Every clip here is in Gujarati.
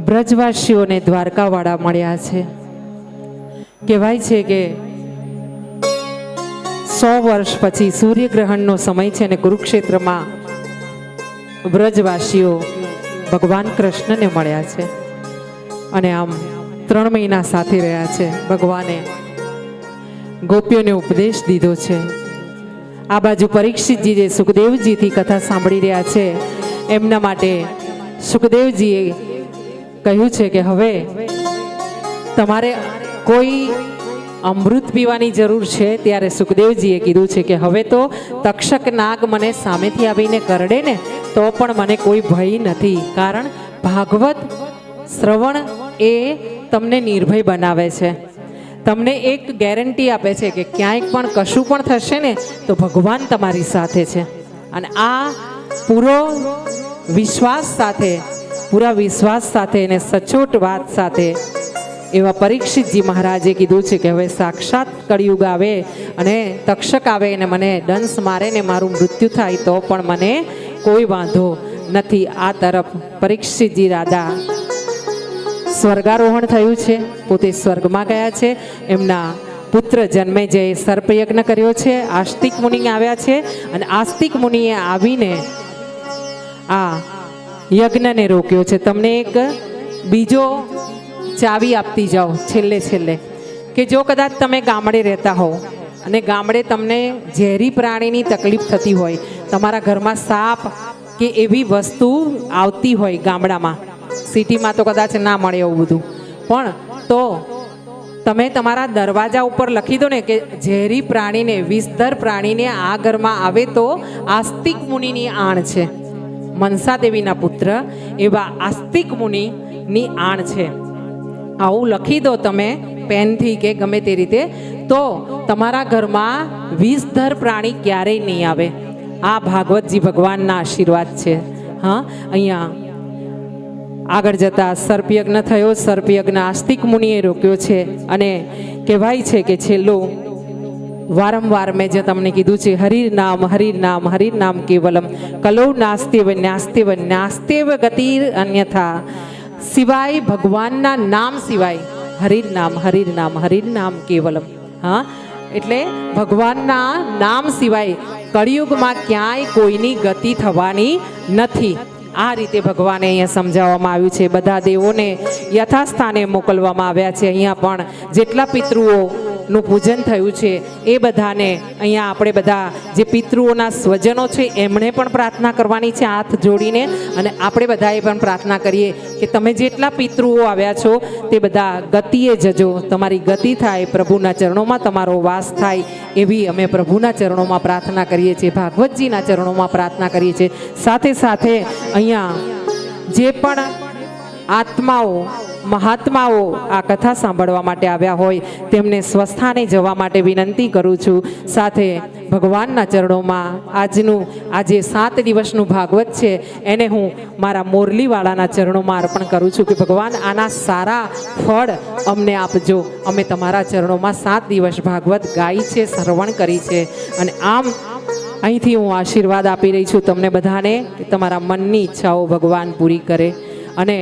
બ્રજવાસીઓને દ્વારકાવાળા મળ્યા છે. કહેવાય છે કે 100 વર્ષ પછી સૂર્યગ્રહણનો સમય છે અને કુરુક્ષેત્રમાં બ્રજવાસીઓ ભગવાન કૃષ્ણને મળ્યા છે અને આમ 3 મહિના સાથે રહ્યા છે. ભગવાને ગોપીઓને ઉપદેશ દીધો છે. આ બાજુ પરીક્ષિતજી જે સુખદેવજીથી કથા સાંભળી રહ્યા છે એમના માટે સુખદેવજીએ કહ્યું છે કે હવે તમારે કોઈ અમૃત પીવાની જરૂર છે. ત્યારે સુખદેવજીએ કીધું છે કે હવે તો તક્ષક નાગ મને સામેથી આવીને કરડે ને તો પણ મને કોઈ ભય નથી, કારણ ભાગવત શ્રવણ એ તમને નિર્ભય બનાવે છે. તમને એક ગેરંટી આપે છે કે ક્યાંય પણ કશું પણ થશે ને તો ભગવાન તમારી સાથે છે. અને આ પૂરા વિશ્વાસ સાથે અને સચોટ વાત સાથે એવા પરીક્ષિતજી મહારાજે કીધું છે કે હવે સાક્ષાત કળિયુગ આવે અને તક્ષક આવે અને મને દંશ મારે ને મારું મૃત્યુ થાય તો પણ મને કોઈ વાંધો નથી. આ તરફ પરીક્ષિતજી રાધા સ્વર્ગારોહણ થયું છે, પોતે સ્વર્ગમાં ગયા છે. એમના પુત્ર જન્મે જે સર્પયજ્ઞ કર્યો છે. આસ્તિક મુનિ આવ્યા છે અને આસ્તિક મુનિએ આવીને આ યજ્ઞને રોક્યો છે. તમને એક બીજો ચાવી આપતી જાઓ છેલ્લે કે જો કદાચ તમે ગામડે રહેતા હો અને ગામડે તમને ઝેરી પ્રાણીની તકલીફ થતી હોય, તમારા ઘરમાં સાપ કે એવી વસ્તુ આવતી હોય ગામડામાં, સિટીમાં તો કદાચ ના મળે એવું બધું, પણ તો તમે તમારા દરવાજા ઉપર લખી દો ને કે ઝેરી પ્રાણીને, વિષધર પ્રાણીને આ ઘરમાં આવે તો આસ્તિક મુનિની આણ છે. મનસા દેવીના પુત્ર એવા આસ્તિક મુનિની આણ છે. આવું લખી દો તમે પેનથી કે ગમે તે રીતે, તો તમારા ઘરમાં વિષધર પ્રાણી ક્યારેય નહીં આવે. આ ભાગવતજી ભગવાનના આશીર્વાદ છે. હા, અહીંયા આગળ જતા સર્પયજ્ઞ થયો. સર્પયજ્ઞ આસ્તિક મુનિએ રોક્યો છે અને કહેવાય છે કે છેલ્લું વારંવાર મેં જે તમને કીધું છે, હરિર નામ કેવલમ કલો નાસ્તેવ ગતિર અન્યથા. સિવાય ભગવાનના નામ સિવાય હરિર નામ કેવલમ. હા, એટલે ભગવાનના નામ સિવાય કળિયુગમાં ક્યાંય કોઈની ગતિ થવાની નથી. આ રીતે ભગવાને અહીંયા સમજાવવામાં આવ્યું છે. બધા દેવોને યથાસ્થાને મોકલવામાં આવ્યા છે. અહીંયા પણ જેટલા પિતૃઓનું પૂજન થયું છે એ બધાને અહીંયા આપણે બધા જે પિતૃઓના સ્વજનો છે એમણે પણ પ્રાર્થના કરવાની છે હાથ જોડીને, અને આપણે બધાએ પણ પ્રાર્થના કરીએ કે તમે જેટલા પિતૃઓ આવ્યા છો તે બધા ગતિએ જજો, તમારી ગતિ થાય, પ્રભુના ચરણોમાં તમારો વાસ થાય એવી અમે પ્રભુના ચરણોમાં પ્રાર્થના કરીએ છીએ, ભાગવતજીના ચરણોમાં પ્રાર્થના કરીએ છીએ. સાથે સાથે અહીંયા જે પણ આત્માઓ મહાત્માઓ આ કથા સાંભળવા માટે આવ્યા હોય તેમને સ્વસ્થાને જવા માટે વિનંતી કરું છું. સાથે ભગવાનના ચરણોમાં આજે 7 દિવસનું ભાગવત છે એને હું મારા મોરલીવાળાના ચરણોમાં અર્પણ કરું છું કે ભગવાન આના સારા ફળ અમને આપજો. અમે તમારા ચરણોમાં 7 દિવસ ભાગવત ગાઈ છે, શ્રવણ કરી છે, અને આમ અહીંથી હું આશીર્વાદ આપી રહી છું તમને બધાને કે તમારા મનની ઈચ્છાઓ ભગવાન પૂરી કરે. અને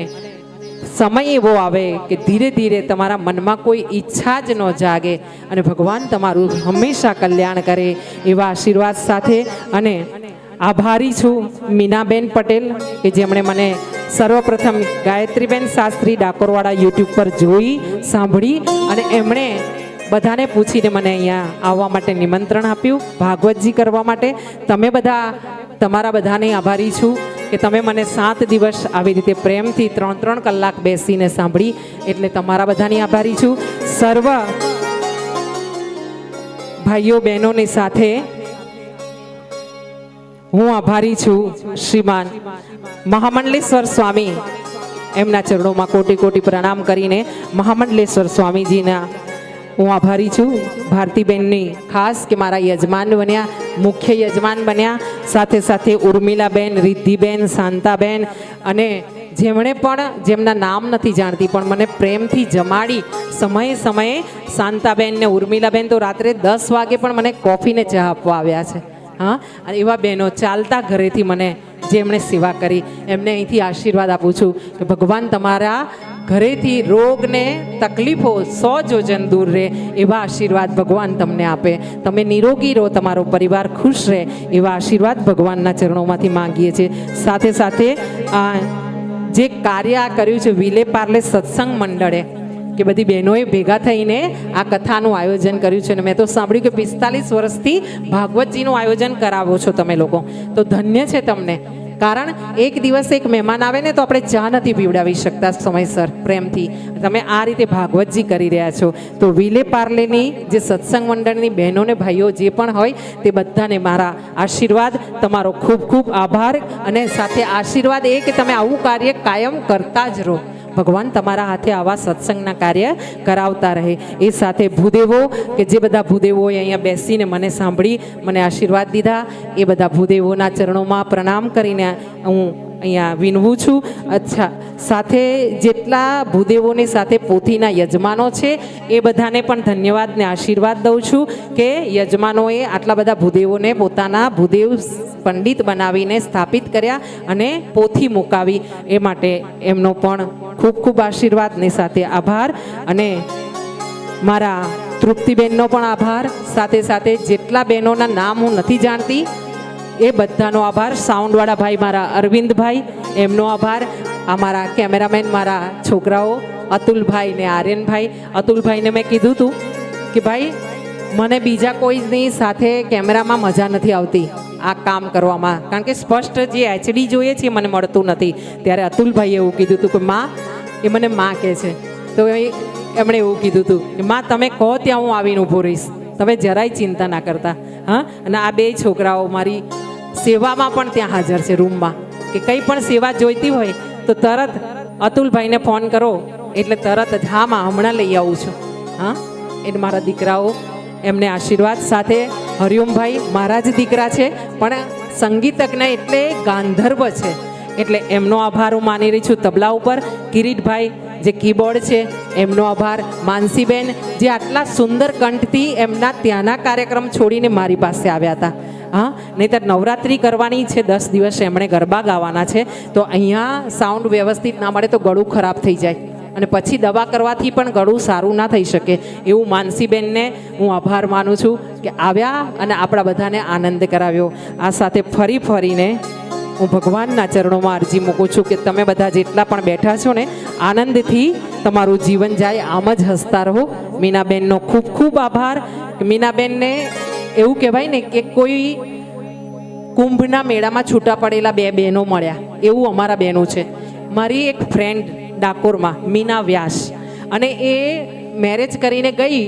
સમય એવો આવે કે ધીરે ધીરે તમારા મનમાં કોઈ ઈચ્છા જ ન જાગે અને ભગવાન તમારું હંમેશા કલ્યાણ કરે એવા આશીર્વાદ સાથે. અને આભારી છું મીનાબેન પટેલ કે જેમણે મને સર્વપ્રથમ ગાયત્રીબેન શાસ્ત્રી ડાકોરવાળા યુટ્યુબ પર જોઈ, સાંભળી અને એમણે બધાને પૂછીને મને અહીંયા આવવા માટે નિમંત્રણ આપ્યું ભાગવતજી કરવા માટે. તમે બધા, તમારા બધાને આભારી છું કે તમે મને 7 દિવસ આવી રીતે પ્રેમથી 3-3 કલાક બેસીને સાંભળી, એટલે તમારા બધાની આભારી છું. સર્વ ભાઈઓ બહેનોની સાથે હું આભારી છું શ્રીમાન મહામંડલેશ્વર સ્વામી, એમના ચરણોમાં કોટી કોટી પ્રણામ કરીને મહામંડલેશ્વર સ્વામીજીના હું આભારી છું. ભારતીબેનની ખાસ કે મારા યજમાન બન્યા, મુખ્ય યજમાન બન્યા. સાથે સાથે ઉર્મિલાબેન, રિદ્ધિબેન, શાંતાબેન અને જેમણે પણ, જેમના નામ નથી જાણતી પણ મને પ્રેમથી જમાડી સમયે શાંતાબેન ને ઉર્મિલાબેન તો રાત્રે 10 વાગે પણ મને કોફી ને ચા આપવા આવ્યા છે. હા, અને એવા બહેનો ચાલતા ઘરેથી મને જેમણે સેવા કરી એમને અહીંથી આશીર્વાદ આપું છું કે ભગવાન તમારા ઘરેથી રોગને તકલીફો 100 યોજન દૂર રહે એવા આશીર્વાદ ભગવાન તમને આપે, તમે નિરોગી રહો, તમારો પરિવાર ખુશ રહે એવા આશીર્વાદ ભગવાનના ચરણોમાંથી માંગીએ છીએ. સાથે સાથે જે કાર્ય આ કર્યું છે વિલે પાર્લે સત્સંગ મંડળે કે બધી બહેનોએ ભેગા થઈને આ કથાનું આયોજન કર્યું છે. અને મેં તો સાંભળ્યું કે 45 વર્ષથી ભાગવતજીનું આયોજન કરાવો છો તમે લોકો, તો ધન્ય છે તમને. કારણ એક દિવસ એક મહેમાન આવે ને તો આપણે ચા નથી પીવડાવી શકતા સમયસર પ્રેમથી, તમે આ રીતે ભાગવતજી કરી રહ્યા છો. તો વિલે પાર્લેની જે સત્સંગ મંડળની બહેનોને ભાઈઓ જે પણ હોય તે બધાને મારા આશીર્વાદ, તમારો ખૂબ ખૂબ આભાર. અને સાથે આશીર્વાદ એ કે તમે આવું કાર્ય કાયમ કરતા જ રહો, ભગવાન તમારા હાથે આવા સત્સંગના કાર્ય કરાવતા રહે. એ સાથે ભૂદેવો કે જે બધા ભૂદેવોએ અહીંયા બેસીને મને સાંભળી મને આશીર્વાદ દીધા એ બધા ભૂદેવોના ચરણોમાં પ્રણામ કરીને હું અહીંયા વિનવું છું. અચ્છા, સાથે જેટલા ભૂદેવોની સાથે પોથીના યજમાનો છે એ બધાને પણ ધન્યવાદ ને આશીર્વાદ દઉં છું કે યજમાનોએ આટલા બધા ભૂદેવોને પોતાના ભૂદેવ પંડિત બનાવીને સ્થાપિત કર્યા અને પોથી મુકાવી, એ માટે એમનો પણ ખૂબ ખૂબ આશીર્વાદ ને સાથે આભાર. અને મારા તૃપ્તિબેનનો પણ આભાર. સાથે સાથે જેટલા બહેનોના નામ હું નથી જાણતી એ બધાનો આભાર. સાઉન્ડવાળા ભાઈ મારા અરવિંદભાઈ, એમનો આભાર. અમારા કેમેરામેન મારા છોકરાઓ અતુલભાઈ ને આર્યનભાઈ. અતુલભાઈને મેં કીધું હતું કે ભાઈ મને બીજા કોઈની સાથે કેમેરામાં મજા નથી આવતી આ કામ કરવામાં, કારણ કે સ્પષ્ટ જે HD જોઈએ છે મને મળતું નથી. ત્યારે અતુલભાઈએ એવું કીધું હતું કે માં, એ મને માં કહે છે, તો એમણે એવું કીધું હતું કે માં તમે કહો ત્યાં હું આવીને ઊભો રહીશ, તમે જરાય ચિંતા ના કરતા. હા, અને આ બે છોકરાઓ મારી સેવામાં પણ ત્યાં હાજર છે રૂમમાં, કે કંઈ પણ સેવા જોઈતી હોય તો તરત અતુલભાઈને ફોન કરો એટલે તરત જ હા માં હમણાં લઈ આવું છું. હા, એટલે મારા દીકરાઓ એમને આશીર્વાદ. સાથે હરિઓમભાઈ મારા જ દીકરા છે પણ સંગીતજ્ઞ એટલે ગાંધર્વ છે, એટલે એમનો આભાર હું માની રહી છું. તબલા ઉપર કિરીટભાઈ જે કીબોર્ડ છે એમનો આભાર. માનસીબેન જે આટલા સુંદર કંઠથી એમના ત્યાંના કાર્યક્રમ છોડીને મારી પાસે આવ્યા હતા. હા, નહીંતર નવરાત્રિ કરવાની છે 10 દિવસ એમણે ગરબા ગાવાના છે, તો અહીંયા સાઉન્ડ વ્યવસ્થિત ના મળે તો ગળું ખરાબ થઈ જાય અને પછી દવા કરવાથી પણ ગળું સારું ના થઈ શકે. એવું માનસીબેનને હું આભાર માનું છું કે આવ્યા અને આપણા બધાને આનંદ કરાવ્યો. આ સાથે ફરી ફરીને હું ભગવાનના ચરણોમાં અરજી મૂકું છું કે તમે બધા જેટલા પણ બેઠા છો ને આનંદથી તમારું જીવન જાય, આમ જ હસતા રહો. મીનાબેનનો ખૂબ ખૂબ આભાર. મીનાબેનને એવું કહેવાય ને કે કોઈ કુંભના મેળામાં છૂટા પડેલા બે બહેનો મળ્યા એવું અમારા બહેનો છે. મારી એક ફ્રેન્ડ ડાકોરમાં મીના વ્યાસ, અને એ મેરેજ કરીને ગઈ,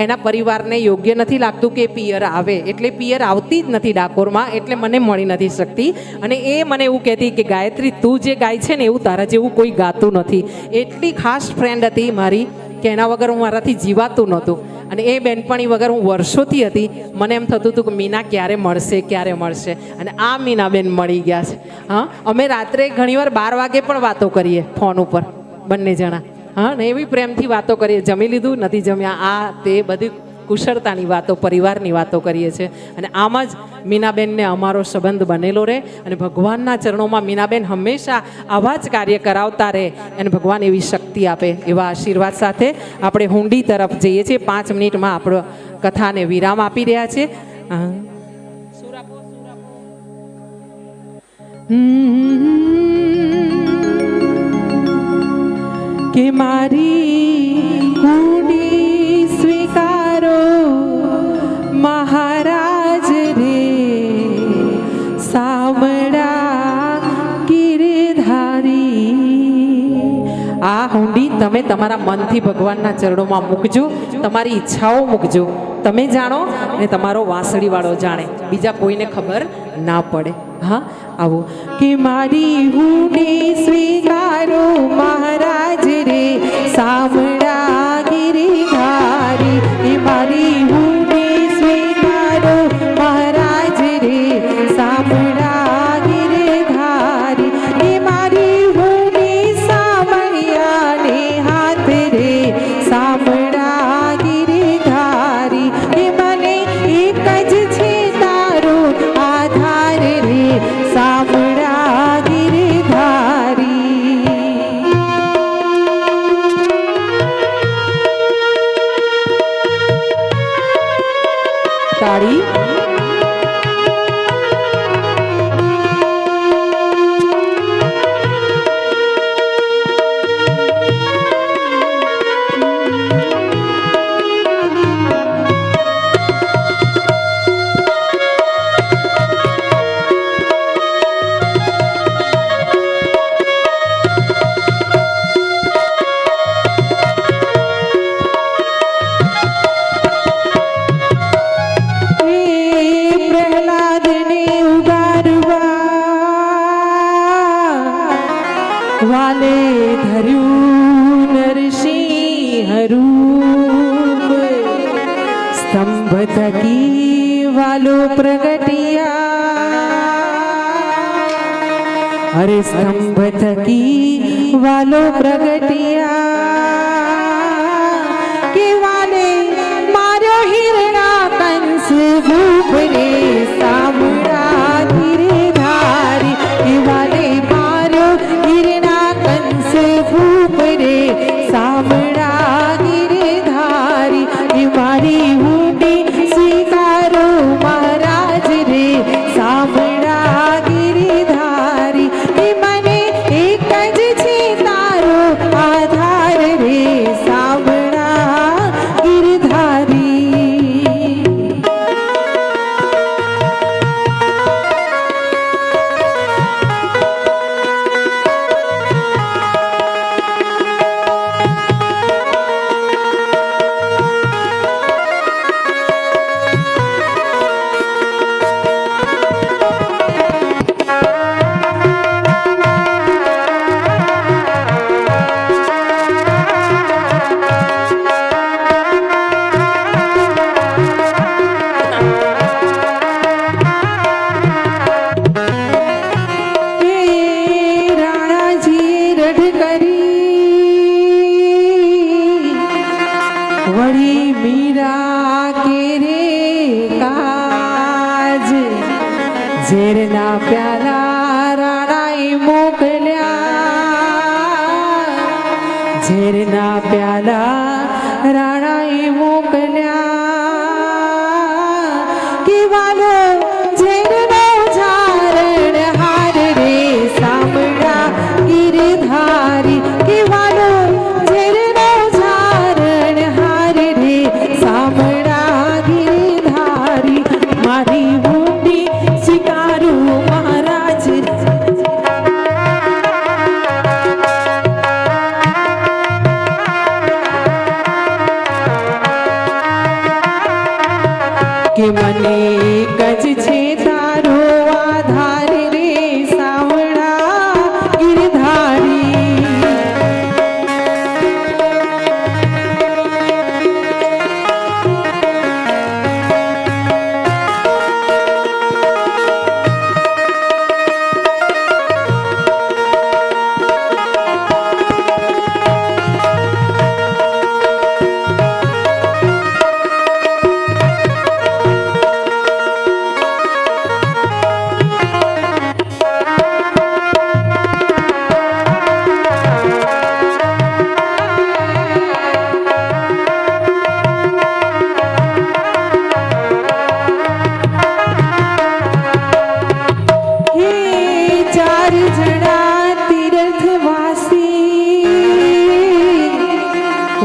એના પરિવારને યોગ્ય નથી લાગતું કે પિયર આવે, એટલે પિયર આવતી જ નથી ડાકોરમાં, એટલે મને મળી નથી શકતી. અને એ મને એવું કહેતી કે ગાયત્રી તું જે ગાય છે ને એવું તારા જેવું કોઈ ગાતું નથી. એટલી ખાસ ફ્રેન્ડ હતી મારી કે એના વગર હું મારાથી જીવાતું નહોતું. અને એ બેનપણી વગર હું વર્ષોથી હતી. મને એમ થતું હતું કે મીના ક્યારે મળશે ક્યારે મળશે, અને આ મીનાબેન મળી ગયા છે. હા, અમે રાત્રે ઘણીવાર 12 વાગે પણ વાતો કરીએ ફોન ઉપર બંને જણા. હા, ને એવી પ્રેમથી વાતો કરીએ, જમી લીધું નથી જમ્યા, આ તે બધી કુશળતાની વાતો, પરિવારની વાતો કરીએ છીએ. અને આમ જ મીનાબેનને અમારો સંબંધ બનેલો રહે અને ભગવાનના ચરણોમાં મીનાબેન હંમેશા આવા જ કાર્ય કરાવતા રહે અને ભગવાન એવી શક્તિ આપે, એવા આશીર્વાદ સાથે આપણે હુંડી તરફ જઈએ છીએ. 5 મિનિટમાં આપણો કથાને વિરામ આપી રહ્યા છે. કે મારી હુંડી સ્વીકારો મહારાજ રે, સામડા ગિરધારી. આ હુંડી તમે તમારા મનથી ભગવાનના ચરણોમાં મૂકજો, તમારી ઈચ્છાઓ મૂકજો. તમે જાણો ને તમારો વાંસળીવાળો જાણે, બીજા કોઈને ખબર ના પડે. હા, આવો કે મારી હુંડી સ્વીકારો મહારાજ રે, સામડા ગિરધારી. એ મારી હુંડી સ્વીકારો મહારાજ રે, સામડા ગિરધારી. એ મારી હુંડી સામળિયાને હાથ રે, સામડા ગિરધારી. એ મને એક જ છે તારો ધર્યું નરસિંહ રૂપ સ્તંભ થકી વાલો પ્રગટિયા અરે સ્તંભ થકી વાલો પ્રગટિયા કે વાલે માર્યો હિરણા કંસ ભૂપ રે સાંભળા ધીરે ધારી કે વાલે માર્યો હિરણા કંસ ભૂપ રે સાંભળા ધીરે ધારી કે મારી ઊંડી સ્વીકારો મહારાજ રે સાંભળા ગિરિધારી કે મને એક જ છે તારો આધાર રે સાંભળા ગિરધારી વળી મીરા કે રે કાજ ઝેરના પ્યાલા રાણાએ મોકલ્યા ઝેરના પ્યાલા રાણાએ મોકલ્યા કે વાલો ઝેરનો ઝારણ હાર રે સાંભળા ગિરધારી કે વાલો ઝેરનો ઝારણ હાર રે સાંભળા ગિરધારી મારી ઊંડી સ્વીકારું મહારાજ કે મને એક જ છે તારો આધાર રે સાંભળા ગિરધારી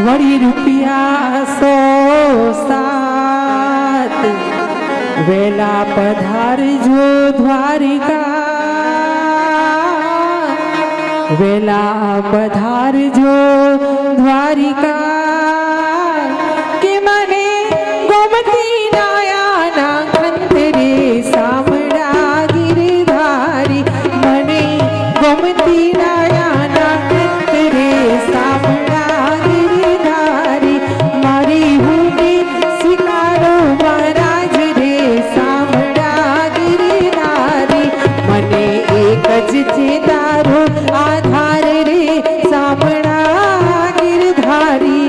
વળી રૂપિયા 107 વેલા પધારજો દ્વારિકા વેલા પધારજો દ્વારિકા કે મને ગોમતી નાયાના ખંતરે સાંભળા ગિરધારી મને ગોમતી નાયાના ખંતરે સાંભળા ગિરધારી મારી ઊંડી સ્વીકારો મહારાજ રે સાંભળા ગિરધારી મને એક જ છે તારો આધાર રે સાંભળા ગિરધારી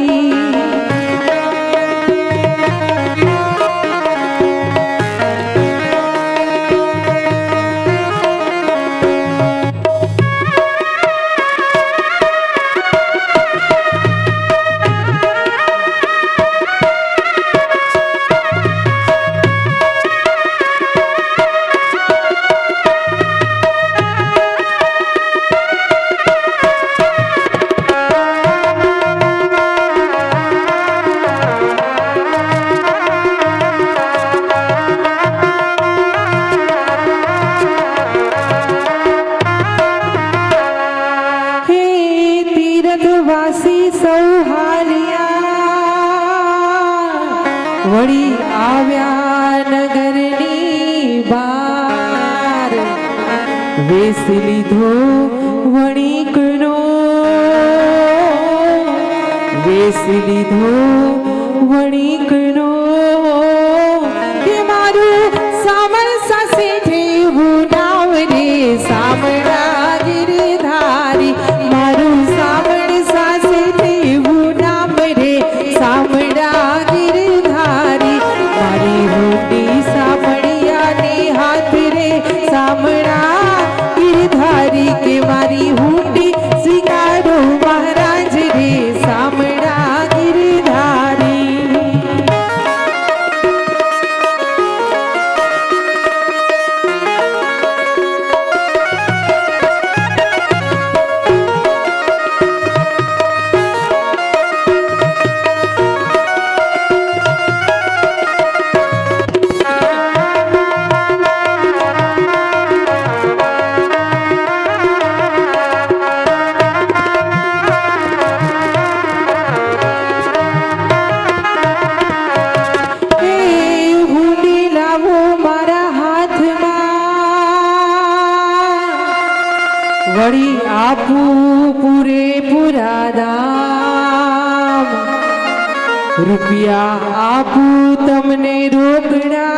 વાસી સૌ હાલિયા વળી આવ્યા નગરની બાર વેસ લીધો વણિકનો વેશ લીધો વણિકનો કે મારું સામણ સાસે ઠેવું નામ રે સામળા ગિરધારી મારું સામણ સાસે ઠેવું નામ રે સામળા ગિરધારી મારી હુંડી સામળિયાને હાથ રે સામળા ગિરધારી કે મારી હુંડી સ્વીકારો મહારાજ રે સામળા ગિરધારી વળી આપું પૂરેપૂરા દામ રૂપિયા આપું તમને રોકડા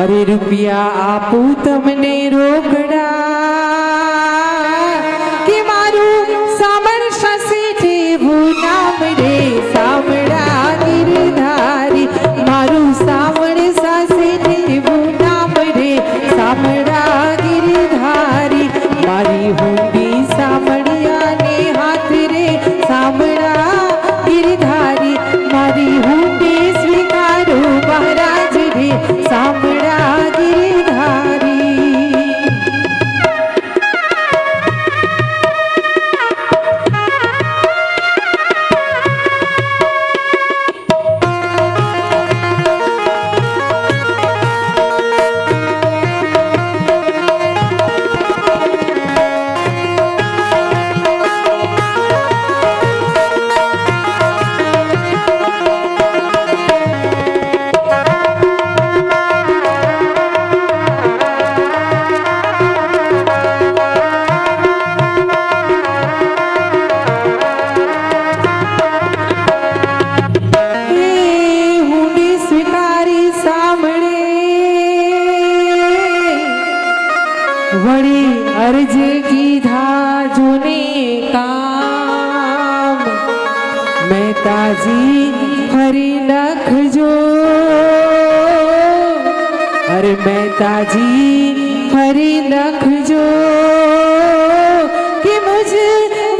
અરે રૂપિયા આપું તમને રોકડા કે મારું સામણ સસે ઠેવું નામ રે સામળા ગિરધારી મારું સામણ સાસે ઠેવું નામ રે સામળા ગિરધારી મારી હુંડી સામળિયાને હાથ રે સામળા ગિરધારી મારી હુંડી સ્વીકારો મહારાજ રે સામળા ગિરધારી વળી અરજ કીધા જોને કામ મહેતાજી ફરી લખજો અરે મહેતાજી ફરી લખજો કે મુझ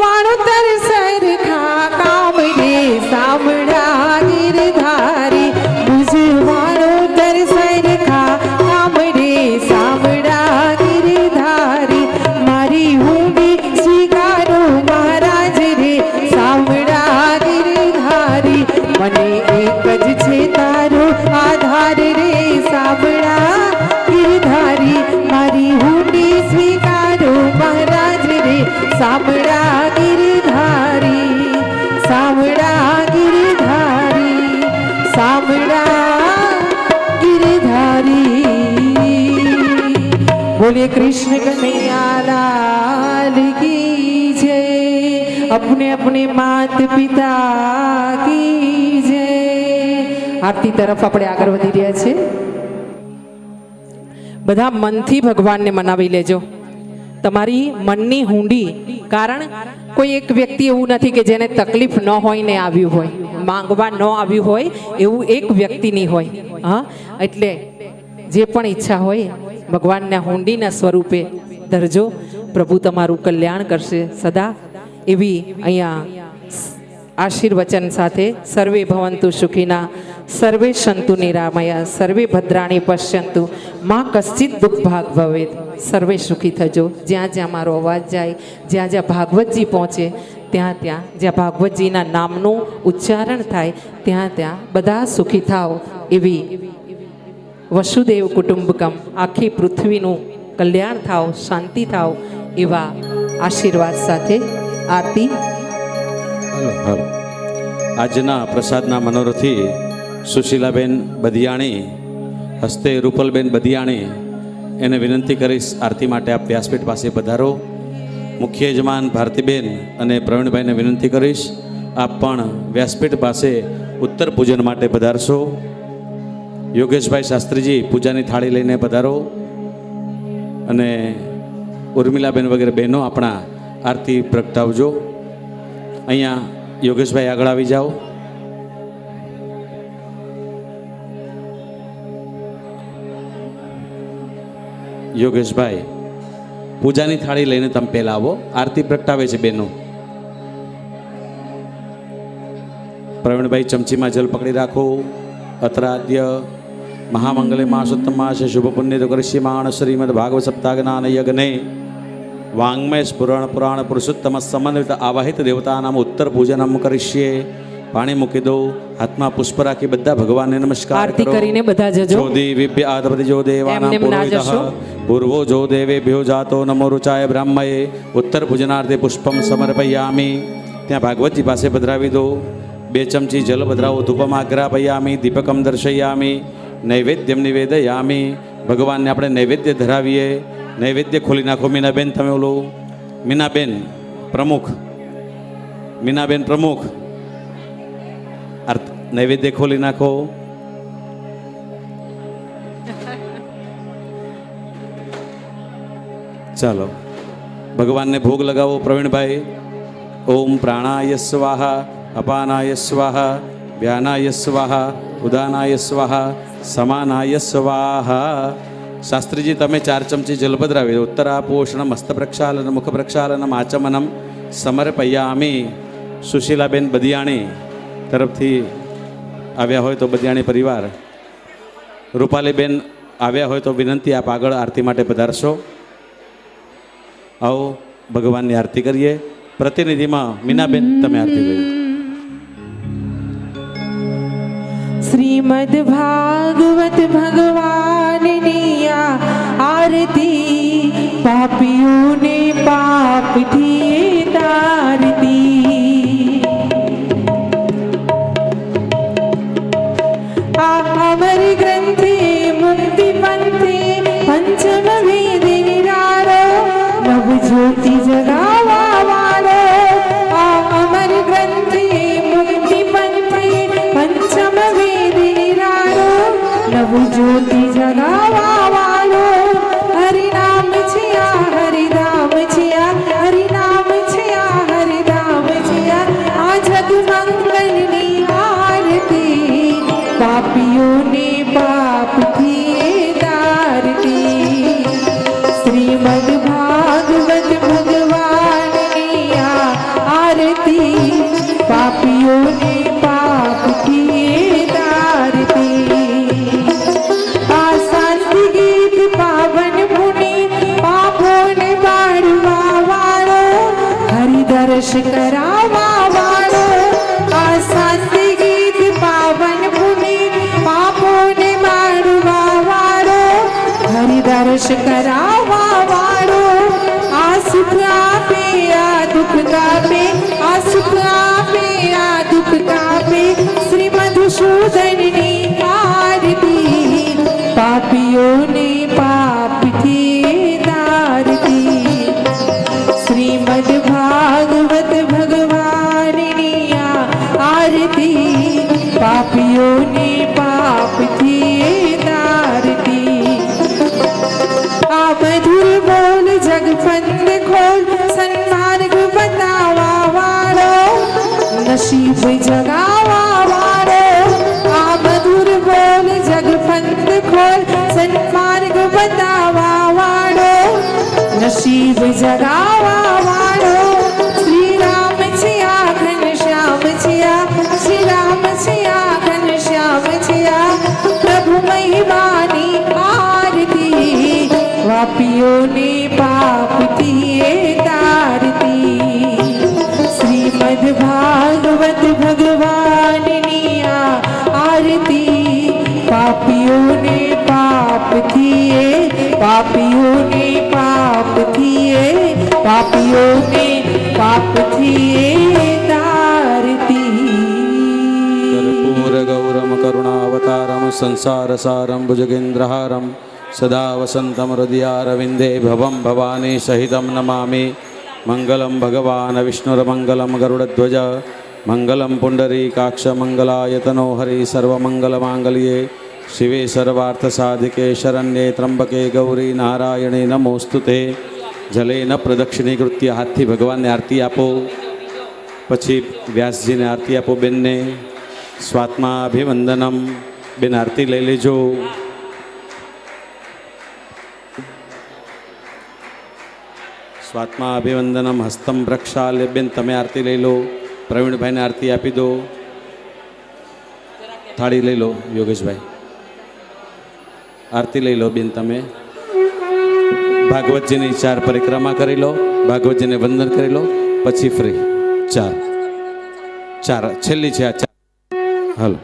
વાણોતર સરખા કામ રે સામળા ગિરધારી મુझ વાણોતર સરખા કામ રે સામળા ગિરધારી મારી હુંડી સ્વીકારો મહારાજ રે સામળા ગિરધારી મને એક જ છે તારો આધાર રે સામળા ગિરધારી મારી હુંડી સ્વીકારો મહારાજ રે સામળા ગિરધારી સામળા ગિરધારી સામળા ગિરધારી બોલીએ કૃષ્ણ કનૈયા લાલ કી જય अपने अपने मात पिता की जय આરતી તરફ આપણે આગળ વધી રહ્યા છે બધા મનથી ભગવાનને મનાવી લેજો તમારી મનની હુંડી કારણ કોઈ એક વ્યક્તિ એવું નથી કે જેને તકલીફ ન હોય ને આવ્યું હોય માંગવા ન આવ્યું હોય એવું એક વ્યક્તિ નહીં હોય હા એટલે જે પણ ઈચ્છા હોય ભગવાનના હુંડીના સ્વરૂપે ધરજો પ્રભુ તમારું કલ્યાણ કરશે સદા એવી અહીંયા આશીર્વચન સાથે સર્વે ભવંતુ સુખીના સર્વે સંતુ નિરામયા સર્વે ભદ્રાણી પશ્યંતુ માં કશ્ચિત દુઃખ ભાગ ભવેત સર્વે સુખી થજો જ્યાં જ્યાં મારો અવાજ જાય જ્યાં જ્યાં ભાગવતજી પહોંચે ત્યાં ત્યાં જ્યાં ભાગવતજીના નામનું ઉચ્ચારણ થાય ત્યાં ત્યાં બધા સુખી થાઓ એવી વસુદેવ કુટુંબકમ આખી પૃથ્વીનું કલ્યાણ થાઓ શાંતિ થાઓ એવા આશીર્વાદ સાથે આરતી આજના પ્રસાદના મનોરથી સુશીલાબેન બધિયાણી હસ્તે રૂપલબેન બધિયાણી એને વિનંતી કરીશ આરતી માટે આપ વ્યાસપીઠ પાસે પધારો મુખ્ય યજમાન ભારતીબેન અને પ્રવીણભાઈને વિનંતી કરીશ, આપ પણ વ્યાસપીઠ પાસે ઉત્તર પૂજન માટે પધારશો. યોગેશભાઈ શાસ્ત્રીજી પૂજાની થાળી લઈને પધારો અને ઉર્મિલાબેન વગેરે બહેનો આપણા આરતી પ્રગટાવજો. અહીંયા યોગેશભાઈ આગળ આવી જાઓ. યોગેશભાઈ પૂજાની થાળી લઈને તમે પહેલા આવો, આરતી પ્રગટાવે છે બહેનો. પ્રવીણભાઈ ચમચીમાં જલ પકડી રાખો. અત્રાદ્ય મહામંગલે માસોત્તમ માસે શુભ પુણ્ય તો કરીષ્યમાણ શ્રીમદ ભાગવત સપ્તાહ જ્ઞાન યજ્ઞે વાંગ્મય સ્ફુરણ પુરાણ પુરુષોત્તમ સમન્વિત આવાહિત દેવતાનામ ઉત્તર પૂજનમ કરીશ્યે. પાણી મૂકી દો, હાથમાં પુષ્પ રાખી બધા ભગવાનને નમસ્કાર આરતી કરો. કરીને બધા જજો. જો દેવીભ્ય આદપતિ જો દેવાનામ એમને ના પુરોહિતઃ જશો. પૂર્વો જો દેવેભ્યો જાતો નમો રુચાય બ્રાહ્મયે ઉત્તર પૂજનાર્થે પુષ્પમ સમર્પયામિ. ત્યાં ભાગવતજી પાસે પધરાવી દો. 2 ચમચી જલ પધરાવો. ધૂપમ આગ્રાપયામિ દીપકમ દર્શયામિ નૈવેદ્યમ નિવેદયામિ. ભગવાનને આપણે નૈવેદ્ય ધરાવીએ. નૈવેદ્ય ખોલી નાખો. મીનાબેન તમે ઓલો મીનાબેન પ્રમુખ, મીનાબેન પ્રમુખ નૈવેદ્ય ખોલી નાખો. ચાલો ભગવાનને ભોગ લગાવો. પ્રવીણભાઈ ઓમ પ્રાણાય સ્વાહા અપાનાય સ્વાહા વ્યાનાય સ્વાહા ઉદાનાય સ્વાહા સમાનાય સ્વાહા. શાસ્ત્રીજી તમે 4 ચમચી જલ પધરાવી દો. ઉત્તરાપોષણમ હસ્ત પ્રક્ષાલન મુખ પ્રક્ષાલનમ આચમનમ સમર્પયામિ. સુશીલાબેન બદિયાણી તરફથી આવ્યા હોય તો બદિયાણી પરિવાર. રૂપાલીબેન આવ્યા હોય તો વિનંતી, આપ આગળ આરતી માટે પધારશો. આવો ભગવાનની આરતી કરીએ. પ્રતિનિધિમાં મીનાબેન તમે આરતી કરી. શ્રીમદ ભાગવત ભગવાનની આરતી પાપીઓને પાપથી તારતી. આ અમર ગ્રંથે મુક્તિ પંથે પંચમ વેદ નિરારો નવ જ્યોતિ જગાવા વાળો. આ અમર ગ્રંથે મુક્તિ પંથે પંચમ વેદ નિરારો નવ જ્યોતિ જગાવા વાળો. હરિનામ છે આ હરિનામ છે આ હરિનામ છે આ હરિનામ છે આ જગ મંગલની આરતી પાપીઓને પાપથી તારતી. શ્રીમદ ભાગવત ભગવાનની આરતી પાપીઓને પાપથી તારતી. આ શાંતિ ગીત પાવન પુનિ પાપોને બાળવા વાળો હરિદર્શ કરાવવા વાળો. આ શાંતિ ગીત પાવન પુનિ પાપોને બાળવા વાળો હરિદર્શ કરાવવા વાળો. આ સુખ આપે આ દુઃખ કાપે, આ સુખ આપે આ દુઃખ કાપે. શ્રી મધુસૂદનની આરતી પાપીઓને પાપથી તારતી. શ્રીમદ ભાગવત ભગવાનની આરતી પાપીઓને પાપથી તારતી. આ મધુર બોલ જગફંદ ખોલ સન્માર્ગ બતાવા વાળો નસીબ જગાવા વાળો. આ મધુર બોલ જગફંદ ખોલ સન્માર્ગ બતાવા વાળો નસીબ જગાવા વાળો. શ્રી રામ છે આ ઘનશ્યામ છે આ શ્રી રામ છે આ ઘનશ્યામ છે આ પ્રભુ મહિમાની આરતી પાપીઓને પાપથી તારતી. શ્રીમદ ભાગવત ભગવાનની આરતી પાપીઓને પાપથી પાપીઓને પાપથી પાપીઓને પાપથી તારતી. કર્પૂર ગૌરમ કરુણાવતારમ સંસાર સારમ ભુજગેન્દ્રહારમ સદા વસંતમ હૃદયારવિંદે ભવમ ભવાની સહિતમ નમામિ. મંગલમ ભગવાન વિષ્ણુર્મંગલમ ગરુડધ્વજ મંગલમ પુંડરીકાક્ષ મંગલાયતનો હરિ સર્વમંગલમાંગલ્યે શિવે સર્વાર્થસાધિકે શરણ્યે ત્રંબકે ગૌરી નારાયણે નમોસ્તુતે. જલેન પ્રદક્ષિણીકૃત્ય હાથથી ભગવાનને આરતી આપો. પછી વ્યાસજીને આરતી આપો. બેનને સ્વાત્મા અભિવંદનમ. બેન આરતી લઈ લેજો. સ્વાત્મા અભિવંદનમ હસ્તમ પ્રક્ષાલ્ય. બેન તમે આરતી લઈ લો. પ્રવીણભાઈને આરતી આપી દો. થાળી લઈ લો. યોગેશભાઈ આરતી લઈ લો. બેન તમે ભાગવતજીની 4 પરિક્રમા કરી લો. ભાગવતજીને વંદન કરી લો. પછી ફ્રી 4 છેલ્લી છે આ 4. હાલો.